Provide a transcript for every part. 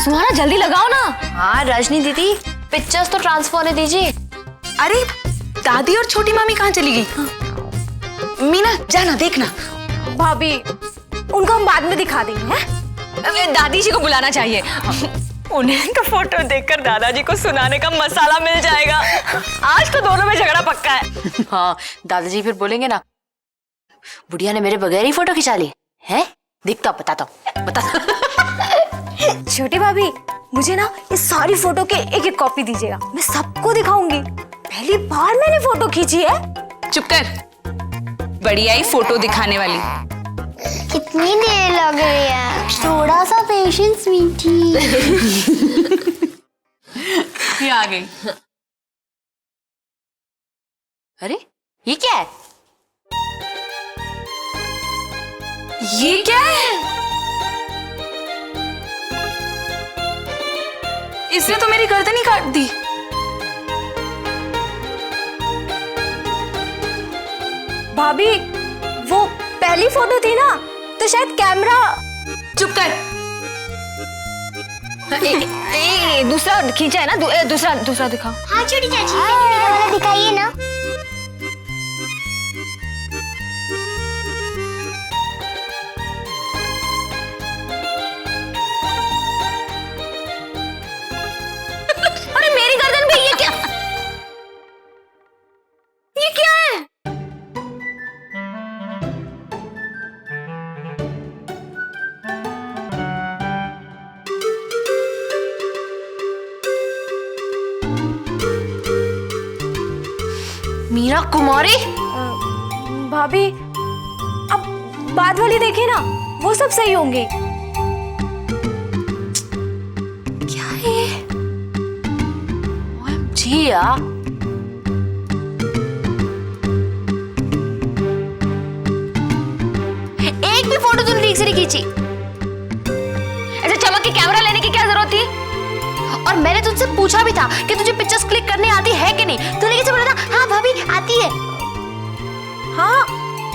सुहाना जल्दी लगाओ ना। हाँ रजनी दीदी, पिक्चर्स तो ट्रांसफर होने दीजिए। अरे दादी और छोटी मामी कहाँ चली गई? मीना जाना देखना। भाभी उनको हम बाद में दिखा देंगे हैं? दादी जी को बुलाना चाहिए। उन्हें तो फोटो देखकर दादाजी को सुनाने का मसाला मिल जाएगा। आज तो दोनों में झगड़ा पक्का है। हाँ दादाजी फिर बोलेंगे ना, बुढ़िया ने मेरे बगैर ही फोटो खिंचा ली है। दिखता बताता हूँ, बता। छोटी भाभी मुझे ना ये सारी फोटो के एक एक कॉपी दीजिएगा, मैं सबको दिखाऊंगी। पहली बार मैंने फोटो खींची है। चुप कर, बढ़िया ही फोटो दिखाने वाली। कितनी देर लग रही है, थोड़ा सा पेशेंस मीठी। ये आ गई। अरे ये क्या है? ये क्या है? इसने तो मेरी गर्दन ही काट दी। भाभी वो पहली फोटो थी ना, तो शायद कैमरा। चुप कर। दूसरा खींचा है ना, दूसरा दिखाओ। हाँ छोटी चाची, मेरा वाला दिखाइए ना। अरे मेरी गर्दन पे ये क्या? ये क्या है? मीना कुमारी। भाभी अब बाद वाली देखिए ना, वो सब सही होंगे। क्या है? OMG यार। एक भी फोटो तूने ठीक से नहीं खींची। ऐसे चमक के कैमरा लेने की क्या जरूरत थी? और मैंने तुझसे पूछा भी था कि तुझे पिक्चर्स क्लिक करने आती है कि नहीं। तूने कैसे बोला था हाँ भाभी आती है। हाँ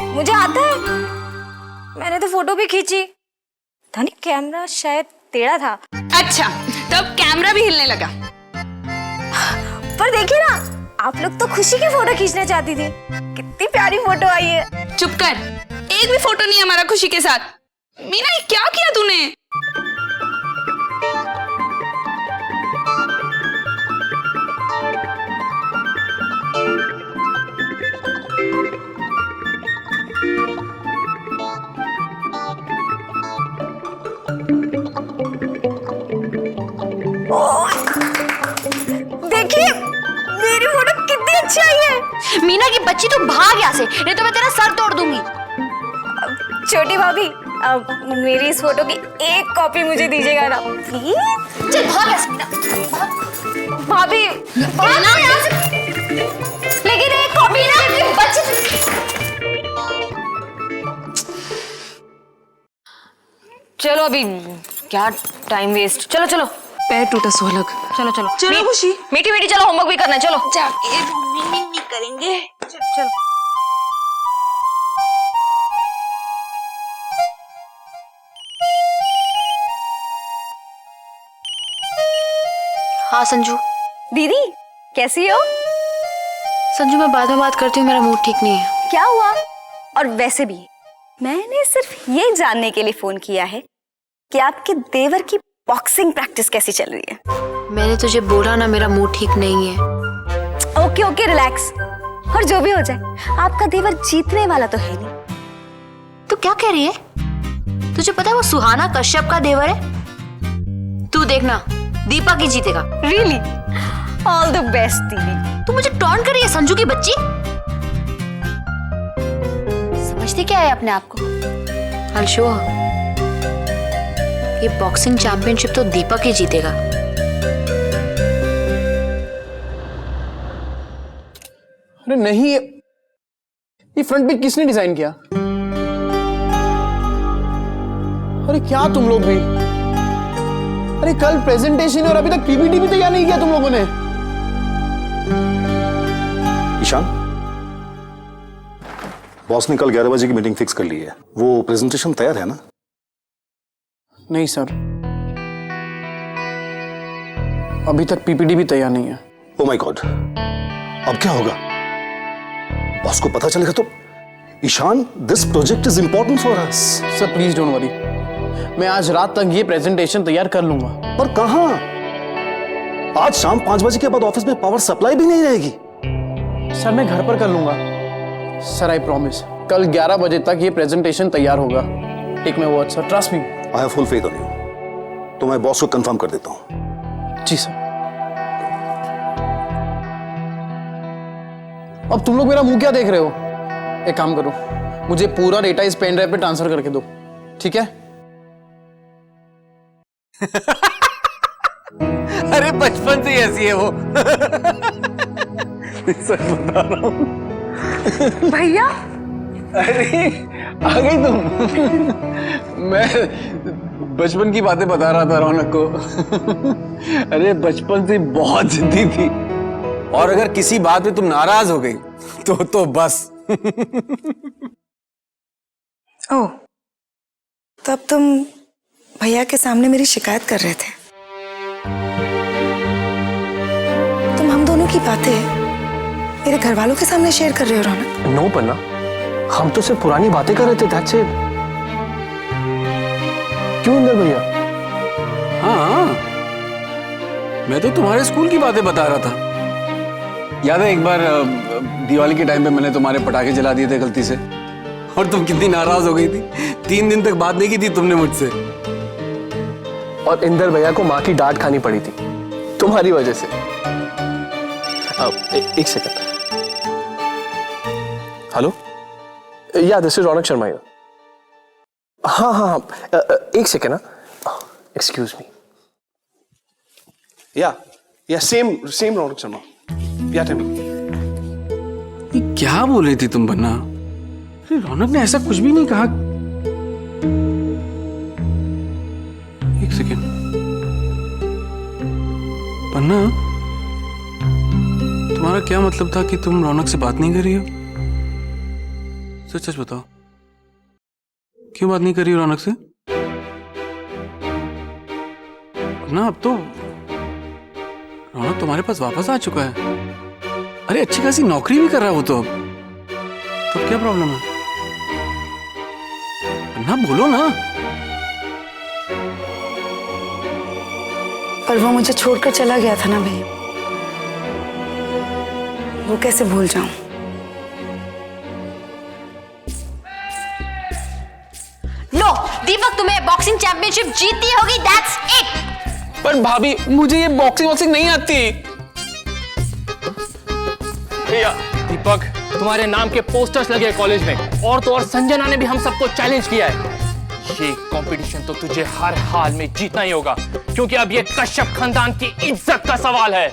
मुझे आता है, मैंने तो फोटो भी खींची। धनी कैमरा शायद टेढ़ा था। अच्छा, तब कैमरा भी हिलने लगा। पर देखिए ना, आप लोग तो खुशी की फोटो खींचना चाहती थी। कितनी प्यारी फोटो आई है। चुप कर, एक भी फोटो नहीं है हमारा खुशी के साथ। मीना ये क्या किया तूने? देखिए मेरी फोटो कितनी अच्छी आई है। मीना की बच्ची तो भाग यहाँ से, नहीं तो मैं तेरा सर तोड़ दूंगी। छोटी भाभी अब मेरी इस फोटो की एक कॉपी मुझे दीजिएगा ना प्लीज। चल भाग यहाँ से। भाभी ना यहाँ से। लेकिन एक कॉपी ना बच्ची। चलो अभी क्या टाइम वेस्ट। चलो चलो, पैर टूटा सोलग। चलो चलो चलो खुशी। मीठी मीठी चलो, होमवर्क भी करना है। चलो भी करेंगे। चलो। हाँ संजू। दीदी कैसी हो? संजू मैं बाद में बात करती हूँ, मेरा मूड ठीक नहीं है। क्या हुआ? और वैसे भी मैंने सिर्फ ये जानने के लिए फोन किया है कि आपके देवर की बॉक्सिंग प्रैक्टिस कैसी चल रही है। मैंने तुझे बोला ना मेरा मूड ठीक नहीं है। Okay okay relax. और जो भी हो जाए, आपका देवर जीतने वाला तो है नहीं। तू क्या कह रही है? तुझे पता है वो सुहाना कश्यप का देवर है। तू देखना दीपक ही जीतेगा। रियली? ऑल द बेस्ट दीदी। तू मुझे टॉन्ट कर रही है संजू की बच्ची। समझती क्या है अपने आप को? I'll show her। ये बॉक्सिंग चैंपियनशिप तो दीपक ही जीतेगा। अरे नहीं, ये फ्रंट पेज किसने डिजाइन किया? अरे क्या तुम लोग भी? अरे कल प्रेजेंटेशन है और अभी तक पीपीटी भी तैयार नहीं किया तुम लोगों ने। ईशान, बॉस ने कल 11 बजे की मीटिंग फिक्स कर ली है। वो प्रेजेंटेशन तैयार है ना? नहीं सर, अभी तक पीपीटी भी तैयार नहीं है। ओ माय गॉड, अब क्या होगा? बॉस को पता चलेगा तो? Ishaan, this project is important for us. Sir please don't worry, मैं आज रात तक ये प्रेजेंटेशन तैयार कर लूंगा। पर कहां? आज शाम 5 बजे के बाद ऑफिस में पावर सप्लाई भी नहीं रहेगी। सर मैं घर पर कर लूंगा। सर आई प्रॉमिस, कल 11 बजे तक ये प्रेजेंटेशन तैयार होगा। Take my word sir, trust me. I have full faith on you. तो मैं बॉस को कंफर्म कर देता हूं। जी सर। अब तुम लोग मेरा मुंह क्या देख रहे हो? एक काम करो, मुझे पूरा डेटा इस पेन ड्राइव पे ट्रांसफर करके दो, ठीक है? अरे बचपन से ही ऐसी है वो। सच बता रहा हूँ। भैया अरे आ गई तुम। मैं बचपन की बातें बता रहा था रौनक को। अरे बचपन से बहुत जिद्दी थी, और अगर किसी बात पे तुम नाराज हो गई तो बस। ओह, तो अब तुम भैया के सामने मेरी शिकायत कर रहे थे। तुम हम दोनों की बातें मेरे घर वालों के सामने शेयर कर रहे हो रौनक? नो पन्ना, हम तो सिर्फ पुरानी बातें कर रहे थे, दैट्स इट। क्यों इंदर भैया? हाँ, मैं तो तुम्हारे स्कूल की बातें बता रहा था। याद है एक बार दिवाली के टाइम पे मैंने तुम्हारे पटाखे जला दिए थे गलती से, और तुम कितनी नाराज हो गई थी। 3 दिन तक बात नहीं की थी तुमने मुझसे। और इंदर भैया को माँ की डांट खानी पड़ी थी तुम्हारी वजह से। एक सेकंड। हेलो, या दिस इज रौनक शर्मा। हाँ हाँ हाँ, एक सेकंड ना, एक्सक्यूज मी। या सेम रौनक शर्मा। या टेल मी। ये क्या बोल रही थी तुम बन्ना? अरे रौनक ने ऐसा कुछ भी नहीं कहा। एक सेकेंड बन्ना, तुम्हारा क्या मतलब था कि तुम रौनक से बात नहीं कर रही हो? सच सच बताओ, क्यों बात नहीं कर रही हो रौनक से? ना अब तो रौनक तुम्हारे पास वापस आ चुका है। अरे अच्छी खासी नौकरी भी कर रहा है वो तो। अब क्या प्रॉब्लम है? ना बोलो ना। पर वो मुझे छोड़कर चला गया था ना भैया, वो कैसे भूल जाऊं? नो दीपक, तुम्हें बॉक्सिंग चैंपियनशिप जीतनी होगी, दैट्स इट। पर भाभी, मुझे ये बॉक्सिंग नहीं आती। भैया दीपक, तुम्हारे नाम के पोस्टर्स लगे कॉलेज में, और तो और संजना ने भी हम सबको चैलेंज किया है। ये कंपटीशन तो तुझे हर हाल में जीतना ही होगा, क्योंकि अब ये कश्यप खानदान की इज्जत का सवाल है।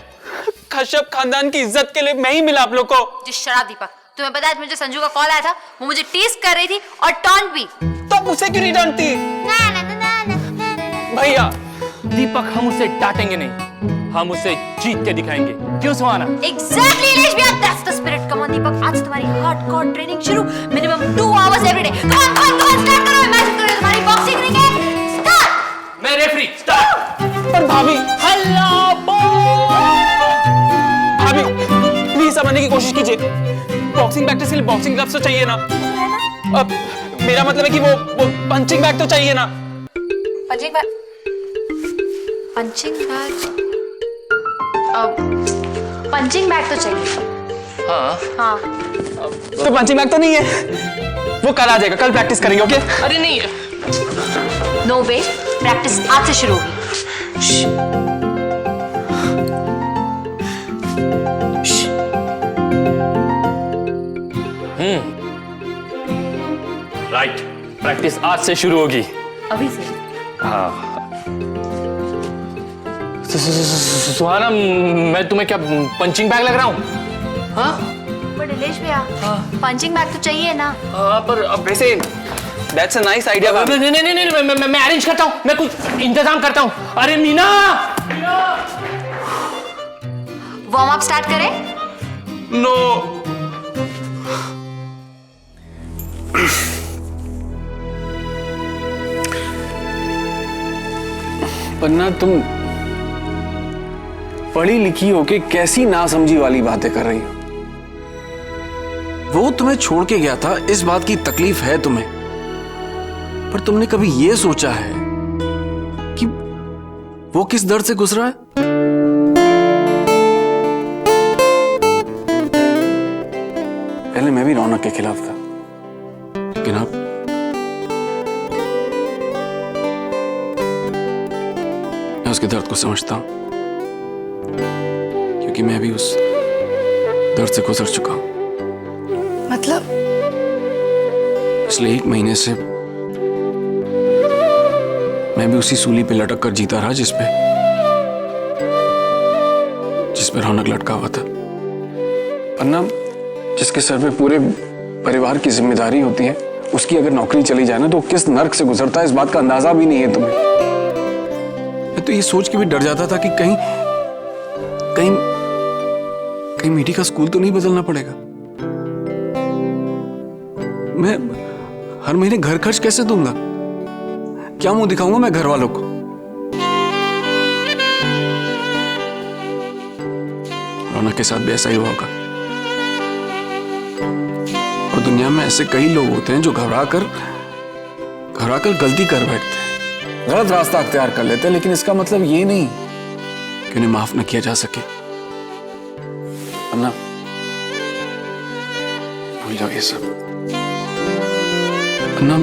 कश्यप खानदान की इज्जत के लिए मैं ही मिला आप लोग को। जिस शराब दीपक, तुम्हें पता है मुझे संजू का कॉल आया था, वो मुझे टीज कर रही थी और टॉन्ट भी। तो मुझसे क्यों नहीं डांटती? भैया दीपक, हम उसे डांटेंगे नहीं, हम उसे जीत के दिखाएंगे। क्यों सुहाना? Exactly, Reshmiya, that's the spirit. Come on, दीपक, आज तुम्हारी हार्डकोर ट्रेनिंग शुरू, minimum 2 hours every day. Come on, start करो, इमेजिन करो तुम्हारी बॉक्सिंग रिंग है, स्टार्ट। मैं रेफरी, स्टार्ट। पर भाभी, हल्ला भाभी प्लीज समझने की कोशिश कीजिए। बॉक्सिंग प्रैक्टिस के लिए बॉक्सिंग ग्लव्स तो चाहिए ना? अब मेरा मतलब है कि वो पंचिंग बैग तो चाहिए ना? पंचिंग बैग तो चाहिए। हाँ। तो पंचिंग बैग तो नहीं है, वो कल आ जाएगा, कल प्रैक्टिस करेंगे, ओके? अरे नहीं, नो वे, प्रैक्टिस आज से शुरू होगी। राइट, प्रैक्टिस आज से शुरू होगी। अभी से? हाँ। सुहाना, मैं तुम्हें क्या पंचिंग बैग लग रहा हूँ? हाँ? पर नीलेश भैया, पंचिंग बैग तो चाहिए ना? हाँ, पर अब वैसे दैट्स अ नाइस आइडिया। नहीं, मैं अरेंज करता हूँ, मैं कुछ इंतजाम करता हूँ। अरे मीना, वार्म अप स्टार्ट करें? नो। पन्ना, पढ़ी लिखी होके कैसी नासमझी वाली बातें कर रही हो? वो तुम्हें छोड़ के गया था, इस बात की तकलीफ है तुम्हें, पर तुमने कभी ये सोचा है कि वो किस दर्द से गुजरा है? पहले मैं भी रौनक के खिलाफ था, लेकिन अब मैं उसके दर्द को समझता हूं, क्योंकि मैं भी उस दर्द से गुजर चुका हूं। मतलब पिछले 1 महीने से मैं भी उसी सूली पे लटक कर जीता रहा जिस पे रौनक लटका हुआ था। अन्ना, जिसके सर पे पूरे परिवार की जिम्मेदारी होती है, उसकी अगर नौकरी चली जाए ना तो किस नर्क से गुजरता है, इस बात का अंदाजा भी नहीं है तुम्हें। मैं तो ये सोच के भी डर जाता था कि कहीं मीठी का स्कूल तो नहीं बदलना पड़ेगा। मैं हर महीने घर खर्च कैसे दूंगा? क्या मुंह दिखाऊंगा मैं घर वालों को? रौनक के साथ भी ऐसा ही हुआ होगा। और दुनिया में ऐसे कई लोग होते हैं जो घबरा कर गलती कर बैठते हैं, गलत रास्ता अख्तियार कर लेते हैं, लेकिन इसका मतलब ये नहीं कि उन्हें माफ न किया जा सके। अन्ना, भूल जाओ ये सब। अन्ना,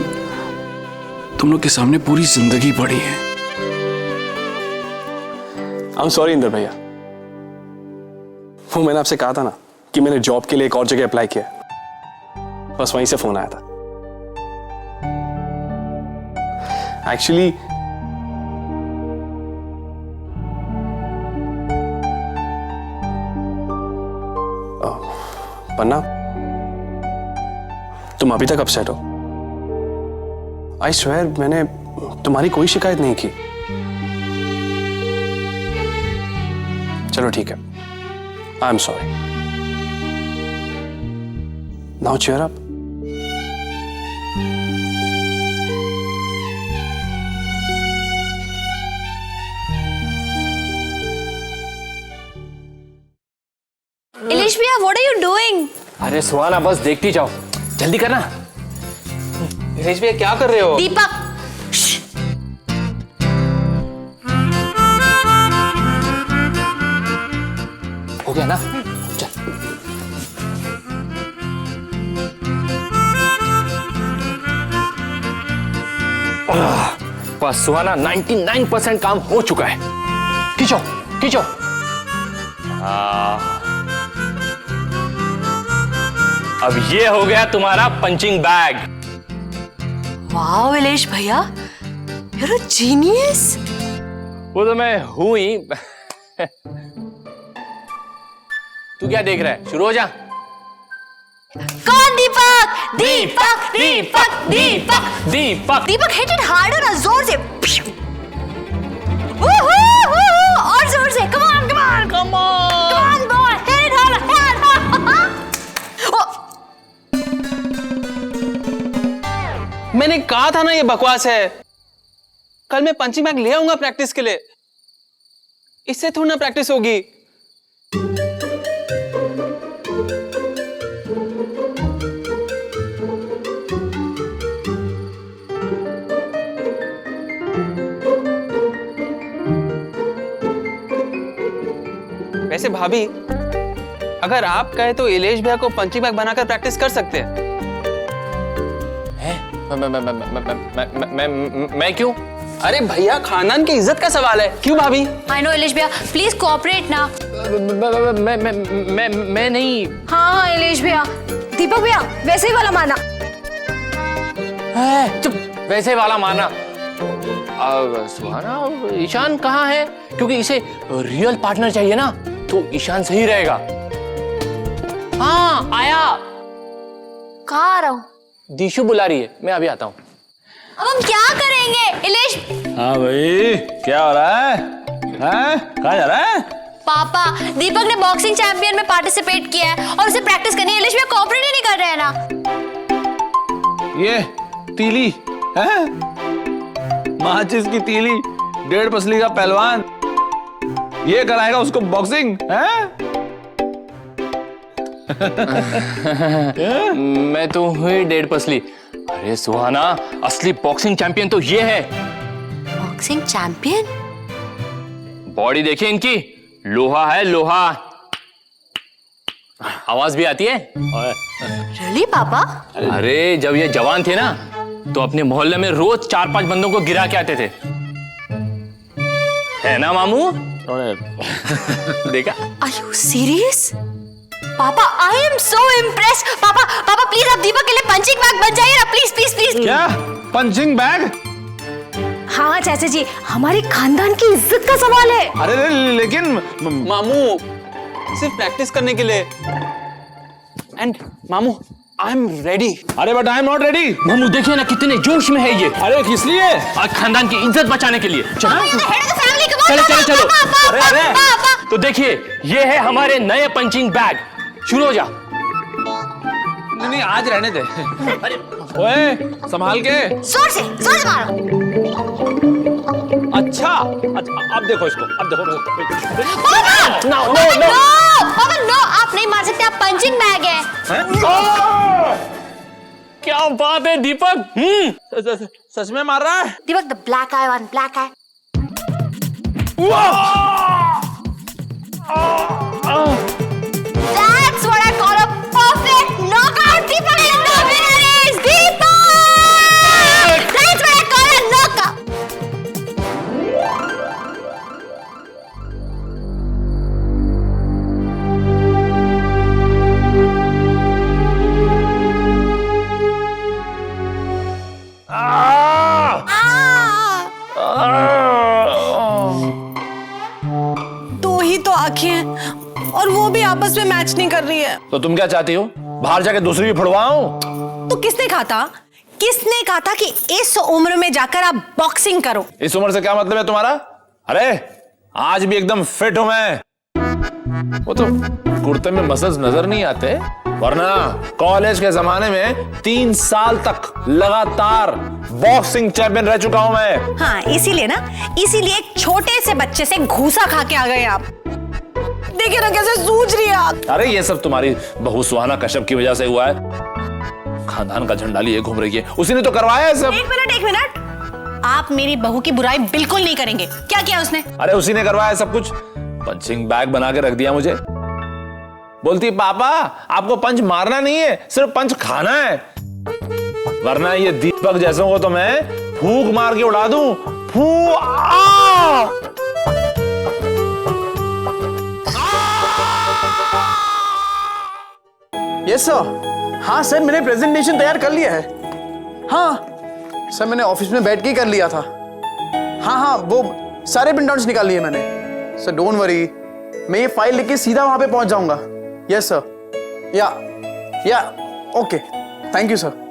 तुम लोग के सामने पूरी जिंदगी पड़ी है। आई एम सॉरी इंदर भैया, वो मैंने आपसे कहा था ना कि मैंने जॉब के लिए एक और जगह अप्लाई किया, बस वहीं से फोन आया था। एक्चुअली पन्ना, तुम अभी तक अपसेट हो? आई स्वेयर मैंने तुम्हारी कोई शिकायत नहीं की। चलो ठीक है, I am sorry. Now cheer up. Ilesh भैया, व्हाट आर यू डूइंग? अरे सुहाना, बस देखती जाओ, जल्दी करना। दिनेश भैया क्या कर रहे हो? दीपक, हो गया ना? चल। बस सुहाना, 99% काम हो चुका है। खींचो खींचो। अब ये हो गया तुम्हारा पंचिंग बैग। वाओ इलेश भैया, you're a genius। वो तो मैं हूं ही। तू क्या देख रहा है? शुरू हो जा। कौन? दीपक दीपक दीपक दीपक दीपक दीपक, हिट इट हार्डर, और जोर से। और जोर से। Come on come on come on boy, hit it harder. मैंने कहा था ना ये बकवास है। कल मैं पंचिंग बैग ले आऊंगा प्रैक्टिस के लिए, इससे थोड़ी ना प्रैक्टिस होगी। वैसे भाभी, अगर आप कहे तो इलेश भैया को पंचिंग बैग बनाकर प्रैक्टिस कर सकते हैं। मैं क्यों? अरे भैया, खानदान की इज्जत का सवाल है। क्यों भाभी? आई नो इलेश भैया, प्लीज कोऑपरेट ना। मैं नहीं। हाँ इलेश भैया। दीपक भैया, वैसे ही वाला माना। चुप, वैसे वाला माना। सुहाना, ईशान कहाँ है? क्योंकि इसे रियल पार्टनर चाहिए ना, तो ईशान सही रहेगा। हाँ आया। कहाँ आ रहा हूँ? दीशु बुला रही है, मैं अभी आता हूँ। अब हम क्या करेंगे इलेश? हाँ भाई, क्या हो रहा है? कहाँ जा रहा है? पापा, दीपक ने बॉक्सिंग चैंपियन में पार्टिसिपेट किया है और उसे प्रैक्टिस करनी है। इलेश भैया कोऑपरेट ही नहीं कर रहे हैं ना। ये तीली है, माचिस की तीली, 1.5 पसली का पहलवान। ये कराएगा उसको बॉक्सिंग है? मैं तो हुई डेढ़ पसली। अरे सुहाना, असली बॉक्सिंग चैंपियन तो ये है। Boxing champion? बॉडी देखिए इनकी, लोहा है लोहा। आवाज भी आती है। रियली पापा? अरे जब ये जवान थे ना तो अपने मोहल्ले में रोज 4-5 बंदों को गिरा के आते थे, है ना मामू? देखा? Are you serious? पापा, I am so impressed. पापा, पापा प्लीज आप दीपक के लिए पंचिंग बैग बन जाइए ना, प्लीज प्लीज प्लीज। क्या पंचिंग बैग? हाँ चाचा जी, हमारे खानदान की इज्जत का सवाल है। अरे लेकिन मामू सिर्फ प्रैक्टिस करने के लिए। एंड मामू आई एम रेडी। अरे but I am not ready. मामू देखिए ना कितने जोश में है ये। अरे किस लिए? आज खानदान की इज्जत बचाने के लिए। चलो चलो चलो चलो। अरे अरे तो देखिए ये है हमारे नए पंचिंग बैग। शुरू हो जा। नहीं आज रहने दे। ओए संभाल के। जोर से मारो। अच्छा अब देखो इसको, अब देखो। नो पापा नो, आप नहीं मार सकते, आप पंचिंग बैग है। क्या बात है दीपक। सच में मार रहा है? Deepak the black eye one, black eye. That's what I call a perfect knockout. Deepak is the winner is Deepak. That's what I call a knockout. दो ही तो आंखें हैं और वो भी आपस में मैच नहीं कर रही है। तो तुम क्या चाहती हो? बाहर जाके दूसरी भी फुड़वाऊं? तो किसने कहा था कि इस उम्र में जाकर आप बॉक्सिंग करो? इस उम्र से क्या मतलब है तुम्हारा? अरे आज भी एकदम फिट हूं मैं। वो तो कुर्ते में मसल्स नजर नहीं आते, वरना कॉलेज के जमाने में 3 साल तक लगातार बॉक्सिंग चैंपियन रह चुका हूं मैं। हाँ इसीलिए एक छोटे से बच्चे से घूसा खा के आ गए आप। देखिए ना कैसे जूझ रही है आप। अरे ये सब तुम्हारी बहू सुहाना कश्यप की वजह से हुआ है। खानदान का झंडा लिए घूम रही है, उसी ने तो करवाया है सब। एक मिनट, आप मेरी बहू की बुराई बिल्कुल नहीं करेंगे। क्या किया उसने? अरे उसी ने करवाया सब कुछ। पंचिंग बैग बना के रख दिया मुझे। बोलती पापा आपको पंच मारना नहीं है, सिर्फ पंच खाना है, वरना ये दीपक जैसों को तो मैं फूंक मार के उड़ा दूं। Yes sir. हाँ सर, मैंने प्रेजेंटेशन तैयार कर लिया है। हाँ सर, मैंने ऑफिस में बैठ के ही कर लिया था। हाँ वो सारे प्रिंट आउट्स निकाल लिए मैंने। सर डोंट वरी, मैं ये फाइल लेके सीधा वहां पे पहुंच जाऊंगा। Yes sir. या ओके, थैंक यू सर।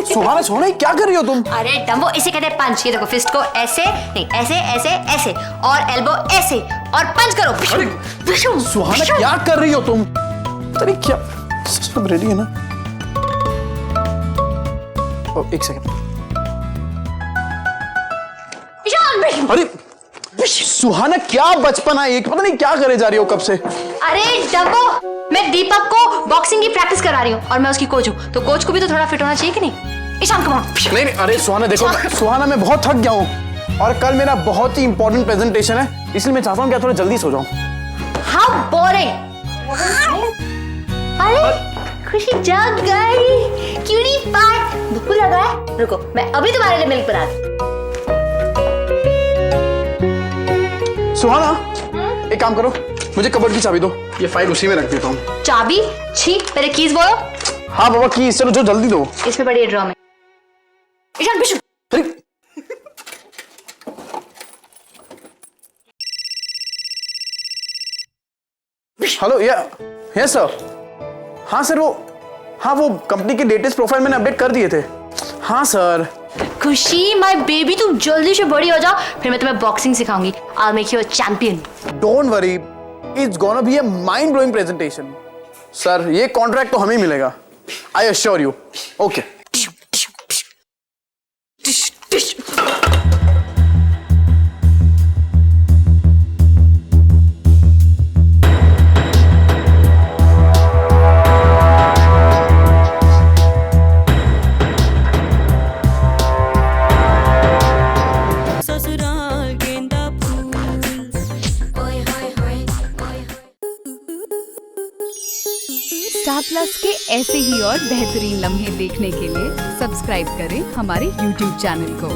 सुहाना सोना क्या कर रही हो तुम? अरे डम्बो, इसे कहते हैं पंच। ये देखो, फिस्ट को ऐसे नहीं, ऐसे ऐसे ऐसे, और एल्बो ऐसे, और पंच करो। सुहाना क्या कर रही हो तुम? अरे क्या सब रेडी है ना? एक सेकंड। अरे सुहाना क्या बचपना है, एक पता नहीं क्या करे जा रही हो कब से। अरे डम्बो, मैं दीपक को बॉक्सिंग की प्रैक्टिस करा रही हूँ और मैं उसकी कोच हूँ, तो कोच को भी तो थोड़ा फिट होना चाहिए कि नहीं? Ishaan come on. नहीं, अरे सुहाना देखो, सुहाना मैं बहुत थक गया हूँ और कल मेरा बहुत ही इंपॉर्टेंट प्रेजेंटेशन है, इसलिए मैं चाहता हूँ कि थोड़ा जल्दी सो जाऊं। How boring. अरे खुशी जाग गई, क्यूटी पाई। भूख लगा है? रुको, मैं अभी तुम्हारे लिए मिल्क बना दूं। सुहाना एक काम करो, मुझे कबर्ड की चाबी दो, ये फाइल उसी में रख देता हूँ। चाबी? छी, मेरे कीज बोलो। हाँ बाबा की, चलो जो जल्दी दो। इसमें बड़ी ड्रॉ में। Ishaan Bishu. Hello, yes sir. हाँ सर, वो कंपनी के लेटेस्ट प्रोफाइल मैंने अपडेट कर दिए थे। हाँ सर। खुशी माय बेबी, तुम जल्दी से बड़ी हो जाओ, फिर मैं तुम्हें boxing सिखाऊंगी। I'll make you a champion. Don't worry, it's gonna be a mind-blowing presentation. Sir ये कॉन्ट्रैक्ट तो हमें मिलेगा, I assure you. Okay. Plus के ऐसे ही और बेहतरीन लम्हे देखने के लिए सब्सक्राइब करें हमारे YouTube चैनल को।